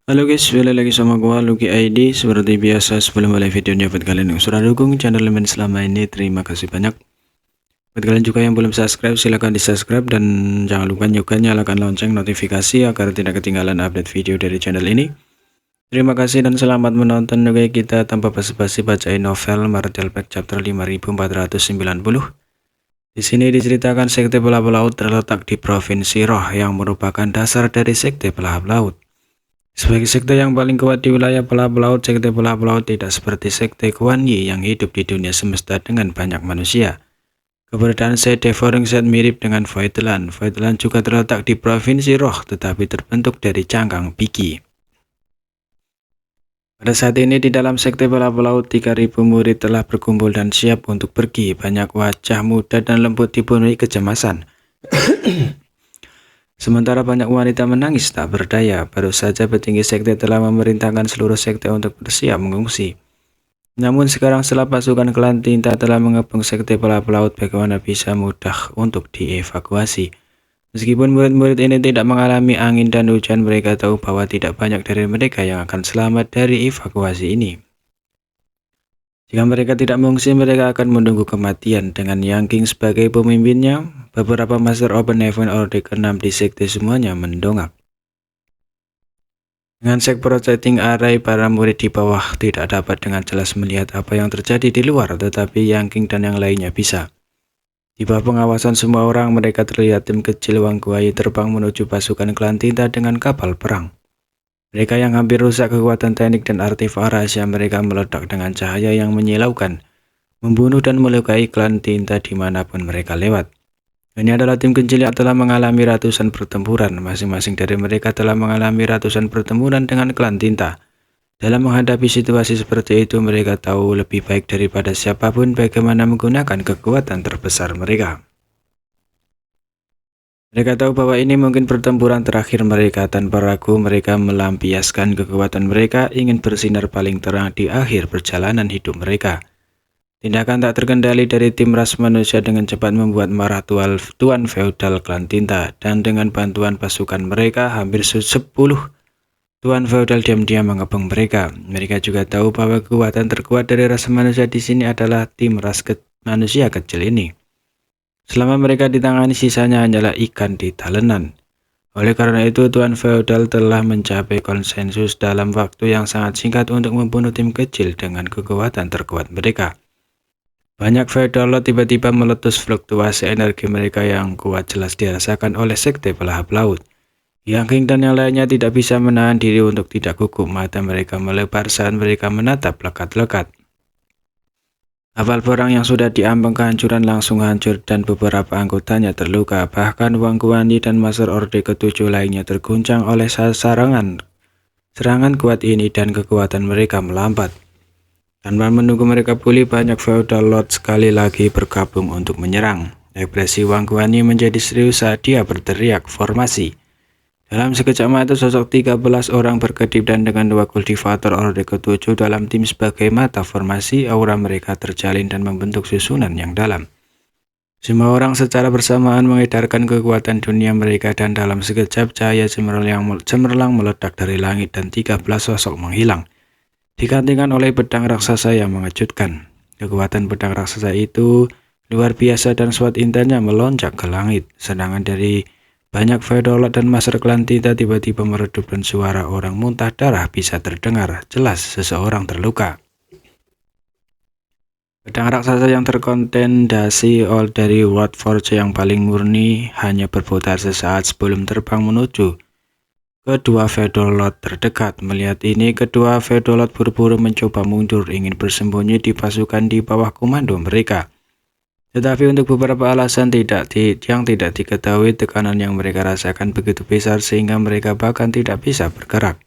Halo guys, balik lagi sama gua Lucky ID. Seperti biasa sebelum mulai videonya, buat kalian yang sudah dukung channel Lemen selama ini, terima kasih banyak. Buat kalian juga yang belum subscribe, silahkan di subscribe dan jangan lupa juga nyalakan lonceng notifikasi agar tidak ketinggalan update video dari channel ini. Terima kasih dan selamat menonton. Oke, kita tanpa basa-basi bacain novel Martial Pact chapter 5490. Di sini diceritakan sekte pelahap laut terletak di provinsi Roh yang merupakan dasar dari sekte pelahap laut. Sebagai sekte yang paling kuat di wilayah pelahap laut, sekte pelahap laut tidak seperti sekte Kuan Yi yang hidup di dunia semesta dengan banyak manusia. Keberadaan sekte Foringset mirip dengan Voidland. Voidland juga terletak di provinsi Roh tetapi terbentuk dari cangkang biji. Pada saat ini di dalam sekte pelahap laut 3000 murid telah berkumpul dan siap untuk pergi. Banyak wajah muda dan lembut dipenuhi kecemasan. Sementara banyak wanita menangis tak berdaya. Baru saja petinggi sekte telah memerintahkan seluruh sekte untuk bersiap mengungsi. Namun sekarang setelah pasukan klan tinta telah mengepung sekte pelahap laut, bagaimana bisa mudah untuk dievakuasi? Meskipun murid-murid ini tidak mengalami angin dan hujan, mereka tahu bahwa tidak banyak dari mereka yang akan selamat dari evakuasi ini. Jika mereka tidak mengungsi, mereka akan menunggu kematian. Dengan Yang King sebagai pemimpinnya, beberapa Master Open Heaven Order ke-6 di sekte semuanya mendongak. Dengan Sek Protecting Array, para murid di bawah tidak dapat dengan jelas melihat apa yang terjadi di luar, tetapi Yang King dan yang lainnya bisa. Di bawah pengawasan semua orang, mereka terlihat tim kecil Wang Guai terbang menuju pasukan klan tinta dengan kapal perang. Mereka yang hampir rusak kekuatan teknik dan artefak rahasia mereka meledak dengan cahaya yang menyilaukan, membunuh dan melukai klan tinta dimanapun mereka lewat. Ini adalah tim kecil yang telah mengalami ratusan pertempuran. Masing-masing dari mereka telah mengalami ratusan pertempuran dengan klan tinta. Dalam menghadapi situasi seperti itu, mereka tahu lebih baik daripada siapapun bagaimana menggunakan kekuatan terbesar mereka. Mereka tahu bahwa ini mungkin pertempuran terakhir mereka. Tanpa ragu mereka melampiaskan kekuatan mereka, ingin bersinar paling terang di akhir perjalanan hidup mereka. Tindakan tak terkendali dari tim ras manusia dengan cepat membuat marah tuan feodal klan tinta, dan dengan bantuan pasukan mereka hampir 10 tuan feodal diam-diam mengepung mereka. Mereka juga tahu bahwa kekuatan terkuat dari ras manusia di sini adalah tim ras manusia kecil ini. Selama mereka ditangani, sisanya hanyalah ikan di talenan. Oleh karena itu, tuan feodal telah mencapai konsensus dalam waktu yang sangat singkat untuk membunuh tim kecil dengan kekuatan terkuat mereka. Banyak feodal tiba-tiba meletus. Fluktuasi energi mereka yang kuat jelas dirasakan oleh sekte pelahap laut. Yang King dan yang lainnya tidak bisa menahan diri untuk tidak gugup. Mata mereka melebar saat mereka menatap lekat-lekat. Kapal perang yang sudah diambang kehancuran langsung hancur dan beberapa anggotanya terluka. Bahkan Wang Guanyi dan Master Orde ke-7 lainnya terguncang oleh serangan kuat ini dan kekuatan mereka melambat. Tanpa menunggu mereka pulih, banyak feudal lord sekali lagi bergabung untuk menyerang. Ekspresi Wang Guanyi menjadi serius saat dia berteriak formasi. Dalam sekejap mata, sosok 13 orang berkedip dan dengan 2 kultivator Orde ke-7 dalam tim sebagai mata formasi, aura mereka terjalin dan membentuk susunan yang dalam. Semua orang secara bersamaan mengedarkan kekuatan dunia mereka dan dalam sekejap cahaya cemerlang meledak dari langit dan 13 sosok menghilang, digantikan oleh pedang raksasa yang mengejutkan. Kekuatan pedang raksasa itu luar biasa dan SWAT intensnya melonjak ke langit, sedangkan dari banyak feodal dan master klan tinta tiba-tiba meredup dan suara orang muntah darah bisa terdengar jelas. Seseorang terluka. Pedang raksasa yang terkondensi dari Wordforge yang paling murni hanya berputar sesaat sebelum terbang menuju kedua feodal terdekat. Melihat ini, kedua feodal buru-buru mencoba mundur, ingin bersembunyi di pasukan di bawah komando mereka. Tetapi untuk beberapa alasan yang tidak diketahui, tekanan yang mereka rasakan begitu besar sehingga mereka bahkan tidak bisa bergerak.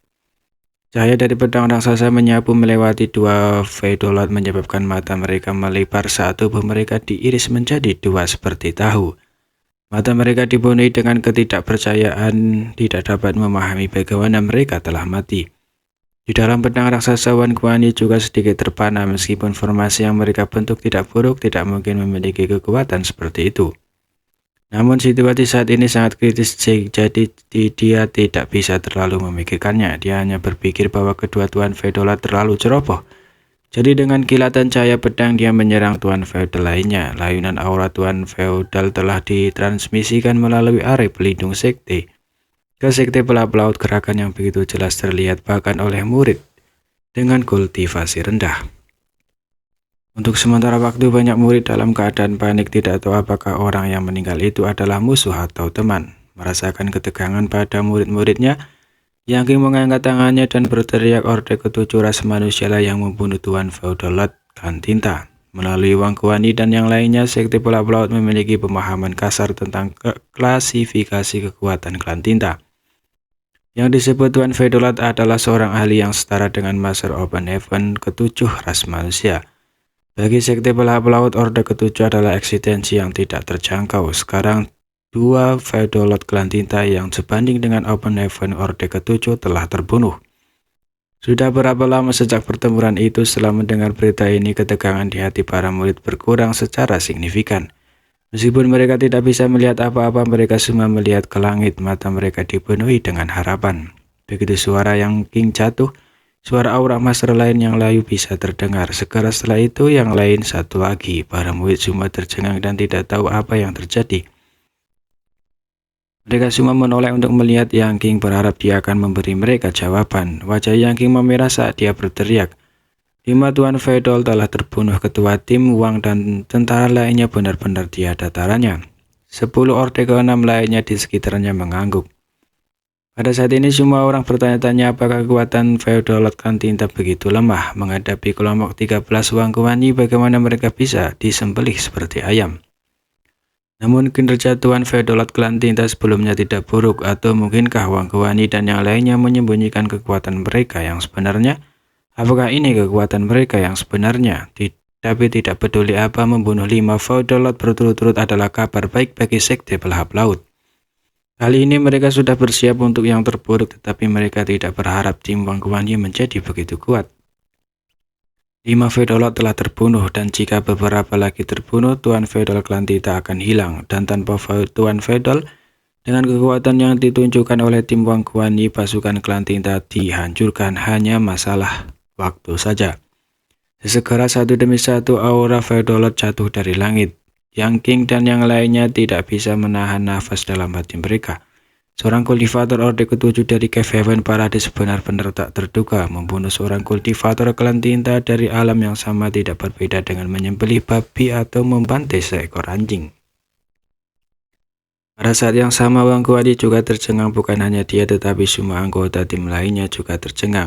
Cahaya dari pedang raksasa menyapu melewati dua feodal menyebabkan mata mereka melebar saat tubuh mereka diiris menjadi dua seperti tahu. Mata mereka dipenuhi dengan ketidakpercayaan, tidak dapat memahami bagaimana mereka telah mati. Di dalam pedang raksasa, Wang Guanyi juga sedikit terpana. Meskipun formasi yang mereka bentuk tidak buruk, tidak mungkin memiliki kekuatan seperti itu. Namun situasi saat ini sangat kritis, jadi dia tidak bisa terlalu memikirkannya. Dia hanya berpikir bahwa kedua Tuan Feodal terlalu ceroboh. Jadi dengan kilatan cahaya pedang dia menyerang Tuan Feodal lainnya. Layunan aura Tuan Feodal telah ditransmisikan melalui area pelindung sekte ke sekte pelap-laut, gerakan yang begitu jelas terlihat bahkan oleh murid dengan kultivasi rendah. Untuk sementara waktu banyak murid dalam keadaan panik, tidak tahu apakah orang yang meninggal itu adalah musuh atau teman. Merasakan ketegangan pada murid-muridnya, Yang King mengangkat tangannya dan berteriak, "Orde ketujuh ras manusia lah yang membunuh Tuan Feodal Klan Tinta." Melalui Wang Kuani dan yang lainnya, sekte pelap laut memiliki pemahaman kasar tentang klasifikasi kekuatan Klan Tinta. Yang disebut Tuan Feodal adalah seorang ahli yang setara dengan Master Open Heaven ketujuh ras manusia. Bagi sekte pelap laut, Orde ketujuh adalah eksistensi yang tidak terjangkau. Sekarang dua Feodal Klan Tinta yang sebanding dengan Open Heaven Orde ketujuh telah terbunuh. Sudah berapa lama sejak pertempuran itu? Setelah mendengar berita ini, ketegangan di hati para murid berkurang secara signifikan. Meskipun mereka tidak bisa melihat apa-apa, mereka semua melihat ke langit. Mata mereka dipenuhi dengan harapan. Begitu suara Yang King jatuh, suara aura master lain yang layu bisa terdengar. Segera setelah itu, yang lain satu lagi. Para murid semua tercengang dan tidak tahu apa yang terjadi. Mereka semua menoleh untuk melihat Yang King, berharap dia akan memberi mereka jawaban. Wajah Yang King memerah saat dia berteriak, 5 Tuan Feodal telah terbunuh, ketua tim Wang dan tentara lainnya benar-benar tiada taranya. 10 Orde ke-6 lainnya di sekitarnya mengangguk. Pada saat ini semua orang bertanya-tanya apakah kekuatan Feodal Klan Tinta begitu lemah. Menghadapi kelompok 13 Wang Kuani, bagaimana mereka bisa disembelih seperti ayam. Namun kinerja Tuan Feodal Klan Tinta sebelumnya tidak buruk, atau mungkinkah Wang Kuani dan yang lainnya menyembunyikan kekuatan mereka yang sebenarnya? Apakah ini kekuatan mereka yang sebenarnya? Tapi tidak peduli apa, membunuh 5 Feodal berturut-turut adalah kabar baik bagi sekte pelap laut. Kali ini mereka sudah bersiap untuk yang terburuk, tetapi mereka tidak berharap tim Wang Kuani menjadi begitu kuat. 5 Feodal telah terbunuh, dan jika beberapa lagi terbunuh, Tuan Feodal Klan Tinta akan hilang. Dan tanpa Tuan Feodal, dengan kekuatan yang ditunjukkan oleh tim Wang Kuani, pasukan Klan Tinta dihancurkan, hanya masalah waktu saja. Segera satu demi satu aura Feodal jatuh dari langit. Yang King dan yang lainnya tidak bisa menahan nafas dalam hati mereka. Seorang kultivator Orde ke-7 dari Cave Heaven Paradise benar-benar tak terduga. Membunuh seorang kultivator Klan Tinta dari alam yang sama tidak berbeda dengan menyembelih babi atau membantai seekor anjing. Pada saat yang sama, Wang Kuani juga tercengang. Bukan hanya dia, tetapi semua anggota tim lainnya juga tercengang.